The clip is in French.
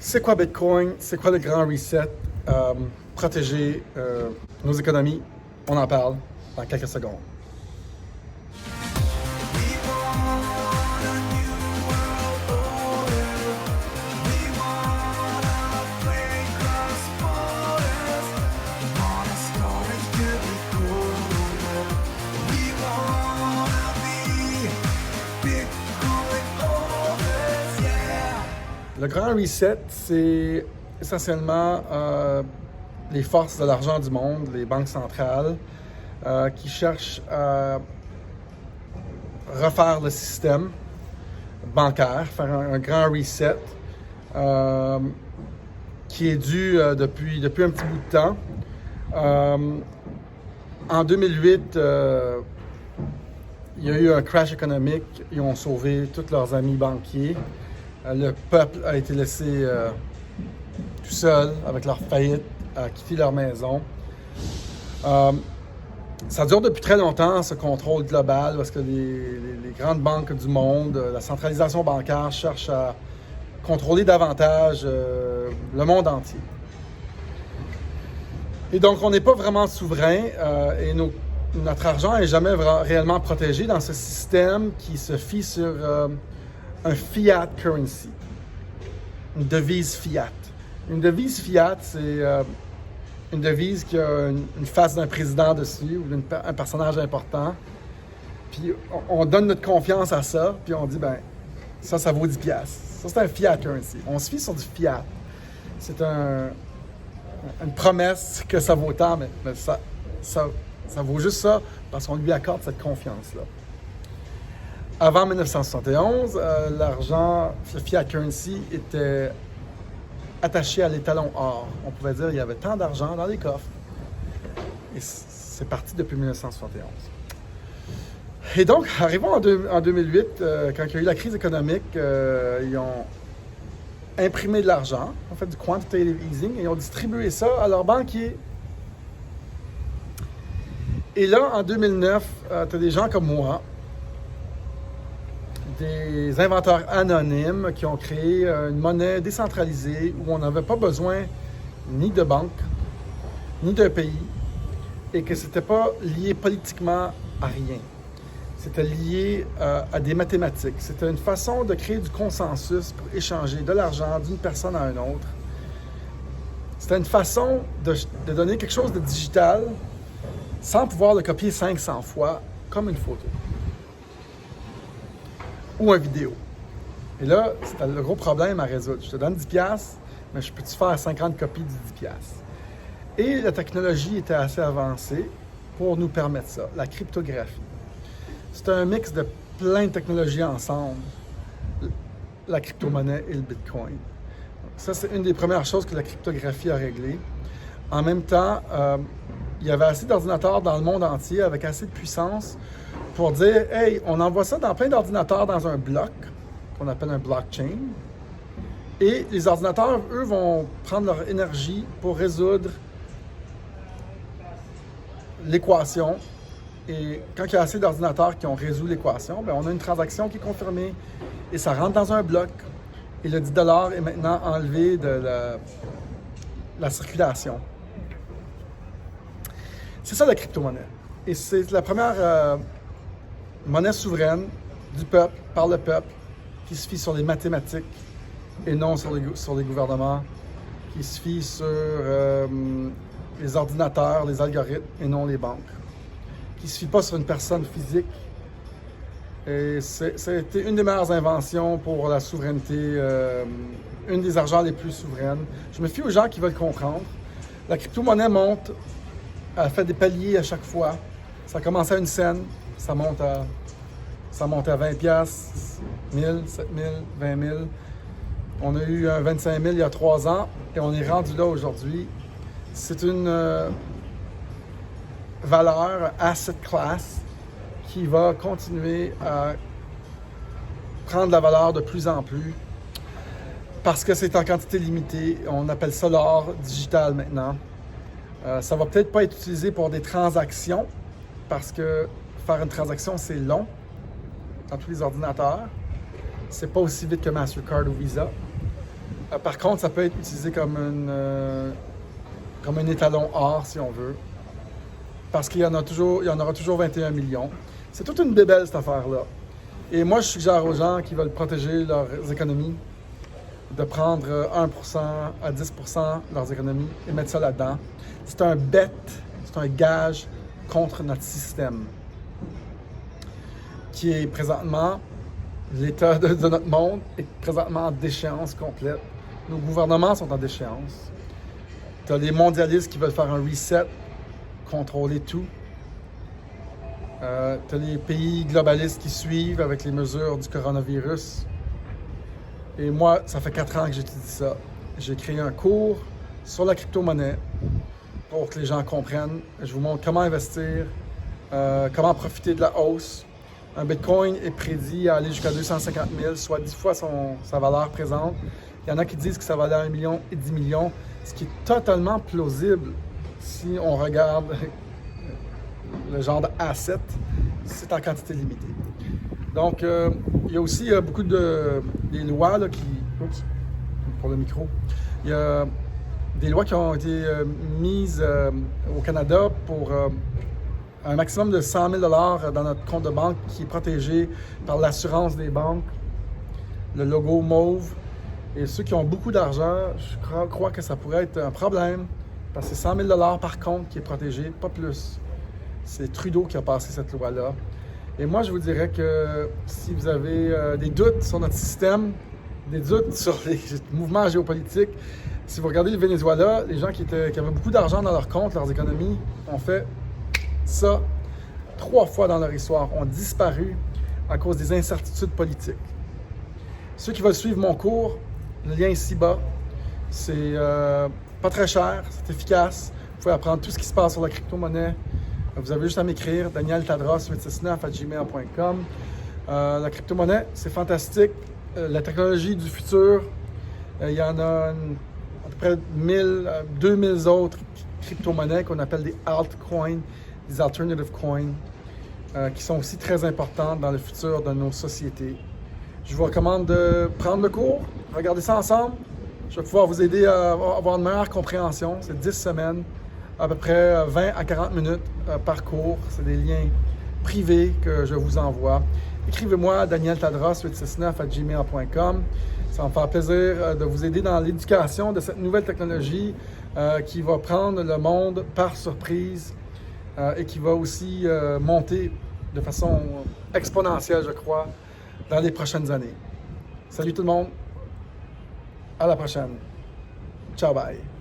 C'est quoi Bitcoin? C'est quoi le grand reset? Protéger nos économies? On en parle dans quelques secondes. Le grand reset, c'est essentiellement les forces de l'argent du monde, les banques centrales, qui cherchent à refaire le système bancaire, faire un grand reset qui est dû depuis un petit bout de temps. En 2008, il y a eu un crash économique. Ils ont sauvé tous leurs amis banquiers. Le peuple a été laissé tout seul avec leur faillite, à quitter leur maison. Ça dure depuis très longtemps, ce contrôle global, parce que les grandes banques du monde, la centralisation bancaire cherche à contrôler davantage le monde entier. Et donc, on n'est pas vraiment souverain et notre argent n'est jamais réellement protégé dans ce système qui se fie sur un fiat currency, une devise fiat. Une devise fiat, c'est une devise qui a une face d'un président dessus ou un personnage important. Puis on donne notre confiance à ça, puis on dit, ben ça vaut 10$. Ça, c'est un fiat currency. On se fie sur du fiat. C'est une promesse que ça vaut tant, mais ça vaut juste ça parce qu'on lui accorde cette confiance-là. Avant 1971, l'argent, le fiat currency, était attaché à l'étalon or. On pouvait dire qu'il y avait tant d'argent dans les coffres. Et c'est parti depuis 1971. Et donc, arrivons en 2008, quand il y a eu la crise économique, ils ont imprimé de l'argent, ont fait du quantitative easing, et ils ont distribué ça à leurs banquiers. Et là, en 2009, tu as des gens comme moi, des inventeurs anonymes qui ont créé une monnaie décentralisée où on n'avait pas besoin ni de banque, ni d'un pays, et que c'était pas lié politiquement à rien. C'était lié à des mathématiques. C'était une façon de créer du consensus pour échanger de l'argent d'une personne à une autre. C'était une façon de donner quelque chose de digital sans pouvoir le copier 500 fois comme une photo ou une vidéo. Et là, c'était le gros problème à résoudre. Je te donne 10$, mais je peux-tu faire 50 copies du 10$? Et la technologie était assez avancée pour nous permettre ça, la cryptographie. C'est un mix de plein de technologies ensemble, la crypto-monnaie et le Bitcoin. Ça, c'est une des premières choses que la cryptographie a réglées. En même temps, il y avait assez d'ordinateurs dans le monde entier avec assez de puissance pour dire, hey, on envoie ça dans plein d'ordinateurs dans un bloc, qu'on appelle un blockchain. Et les ordinateurs, eux, vont prendre leur énergie pour résoudre l'équation. Et quand il y a assez d'ordinateurs qui ont résolu l'équation, bien, on a une transaction qui est confirmée et ça rentre dans un bloc. Et le 10$ est maintenant enlevé de la circulation. C'est ça la crypto-monnaie. Et c'est la première monnaie souveraine du peuple, par le peuple, qui se fie sur les mathématiques et non sur les gouvernements, qui se fie sur les ordinateurs, les algorithmes et non les banques, qui ne se fie pas sur une personne physique. Et ça a été une des meilleures inventions pour la souveraineté, une des argents les plus souveraines. Je me fie aux gens qui veulent comprendre. La crypto-monnaie monte, elle fait des paliers à chaque fois. Ça commence à 1 cent, ça monte à 20$, 1000, 7000, 20 000. On a eu un 25 000 il y a 3 ans et on est rendu là aujourd'hui. C'est une valeur, asset class, qui va continuer à prendre la valeur de plus en plus parce que c'est en quantité limitée. On appelle ça l'or digital maintenant. Ça va peut-être pas être utilisé pour des transactions parce que faire une transaction, c'est long dans tous les ordinateurs. C'est pas aussi vite que Mastercard ou Visa. Par contre, ça peut être utilisé comme un étalon or, si on veut. Parce qu'il y en aura toujours 21 millions. C'est toute une bébelle, cette affaire-là. Et moi, je suggère aux gens qui veulent protéger leurs économies de prendre 1% à 10% de leurs économies et mettre ça là-dedans. C'est un bet, c'est un gage contre notre système, qui est présentement, l'état de notre monde est présentement en déchéance complète. Nos gouvernements sont en déchéance. Tu as les mondialistes qui veulent faire un reset, contrôler tout. Tu as les pays globalistes qui suivent avec les mesures du coronavirus. Et moi, ça fait 4 ans que j'étudie ça. J'ai créé un cours sur la crypto-monnaie pour que les gens comprennent. Je vous montre comment investir, comment profiter de la hausse. Un Bitcoin est prédit à aller jusqu'à 250 000, soit 10 fois sa valeur présente. Il y en a qui disent que ça va aller à 1 million et 10 millions, ce qui est totalement plausible si on regarde le genre d'asset, c'est en quantité limitée. Donc, il y a aussi beaucoup des lois là, Oups, pour le micro. Il y a des lois qui ont été mises au Canada pour un maximum de 100 000 $ dans notre compte de banque qui est protégé par l'assurance des banques, le logo mauve. Et ceux qui ont beaucoup d'argent, je crois que ça pourrait être un problème parce que c'est 100 000 $ par compte qui est protégé, pas plus. C'est Trudeau qui a passé cette loi-là. Et moi, je vous dirais que si vous avez des doutes sur notre système, des doutes sur les mouvements géopolitiques, si vous regardez le Venezuela, les gens qui avaient beaucoup d'argent dans leur compte, leurs économies, ont fait ça 3 fois dans leur histoire, ont disparu à cause des incertitudes politiques. Ceux qui veulent suivre mon cours, le lien ici-bas, c'est pas très cher, c'est efficace. Vous pouvez apprendre tout ce qui se passe sur la crypto-monnaie. Vous avez juste à m'écrire, danieltadros869@gmail.com. La crypto-monnaie, c'est fantastique. La technologie du futur, il y en a à peu près 2000 autres crypto-monnaies qu'on appelle des altcoins, des alternative coins, qui sont aussi très importantes dans le futur de nos sociétés. Je vous recommande de prendre le cours, regarder ça ensemble. Je vais pouvoir vous aider à avoir une meilleure compréhension. C'est 10 semaines, à peu près 20 à 40 minutes par cours. C'est des liens privés que je vous envoie. Écrivez-moi à danieltadros869@gmail.com. Ça va me faire plaisir de vous aider dans l'éducation de cette nouvelle technologie qui va prendre le monde par surprise et qui va aussi monter de façon exponentielle, je crois, dans les prochaines années. Salut tout le monde. À la prochaine. Ciao, bye.